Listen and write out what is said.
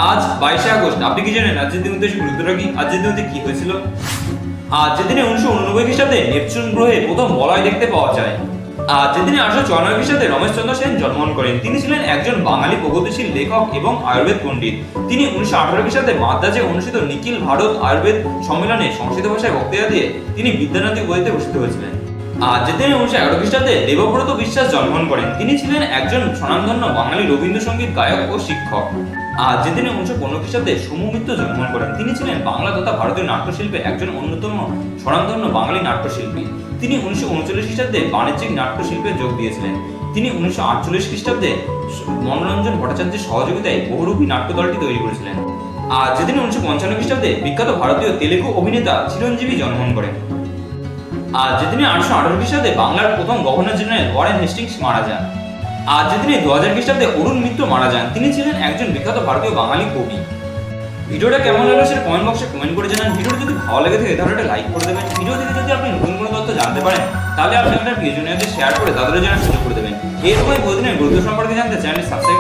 আজ 22শে আগস্ট। আপনি কি জানেন আজকের দিনটির গুরুত্বটা কি? আজকের দিনটিতে কি হয়েছিল? আজকের দিনে 1989 খ্রিস্টাব্দে নেপচুন গ্রহে প্রথম বলয় দেখতে পাওয়া যায়। আজকের দিনে 1894 খ্রিস্টাব্দে রমেশচন্দ্র সেন জন্মগ্রহণ করেন। তিনি ছিলেন একজন বাঙালি প্রগতিশীল লেখক এবং আয়ুর্বেদ পণ্ডিত। তিনি 1918 খ্রিস্টাব্দে মাদ্রাজে অনুষ্ঠিত নিখিল ভারত আয়ুর্বেদ সম্মেলনে সংস্কৃত ভাষায় বক্তৃতা দিয়ে তিনি বিদ্যানাথী উপাধিতে ভূষিত হয়েছিলেন। আজকের দিনে 1911 খ্রিস্টাব্দে দেবব্রত বিশ্বাস জন্মগ্রহণ করেন। তিনি ছিলেন একজন স্বনামধন্য বাঙালি রবীন্দ্রসঙ্গীত গায়ক ও শিক্ষক। আজকের দিনে 1915 খ্রিস্টাব্দে সৌম্য মিত্র জন্মগ্রহণ করেন। তিনি ছিলেন বাংলা তথা ভারতীয় নাট্যশিল্পে একজন অন্যতম স্বনামধন্য বাঙালি নাট্যশিল্পী। তিনি 1939 খ্রিস্টাব্দে বাণিজ্যিক নাট্যশিল্পে যোগ দিয়েছিলেন। তিনি 1948 খ্রিস্টাব্দে মনোরঞ্জন ভট্টাচার্যের সহযোগিতায় বহুরূপী নাট্য দলটি তৈরি করেছিলেন। আজকের দিনে 1955 খ্রিস্টাব্দে বিখ্যাত ভারতীয় তেলুগু অভিনেতা চিরঞ্জীবী জন্মগ্রহণ করেন। আজকের দিনে 1818 খ্রিস্টাব্দে বাংলার প্রথম গভর্নর জেনারেল ওয়ারেন হেস্টিংস মারা যান। আজকের দিনে 2000 খ্রিস্টাব্দে অরুণ মিত্র মারা যান। তিনি ছিলেন একজন বিখ্যাত ভারতীয় বাঙালি কবি। ভিডিওটা কেমন লাগলো সেটা কমেন্ট বক্সে কমেন্ট করে জানান। ভিডিওটা যদি ভালো লেগে থাকে তাহলে একটা লাইক করে দেবেন। ভিডিও থেকে যদি আপনি নতুন কোনো তথ্য জানতে পারেন তাহলে আপনি আপনার প্রিয়জনদের শেয়ার করে তাদেরও জানার সুযোগ করে দেবেন। এরকমই প্রতিদিনের গুরুত্ব সম্পর্কে জানতে চ্যানেলটি সাবস্ক্রাইব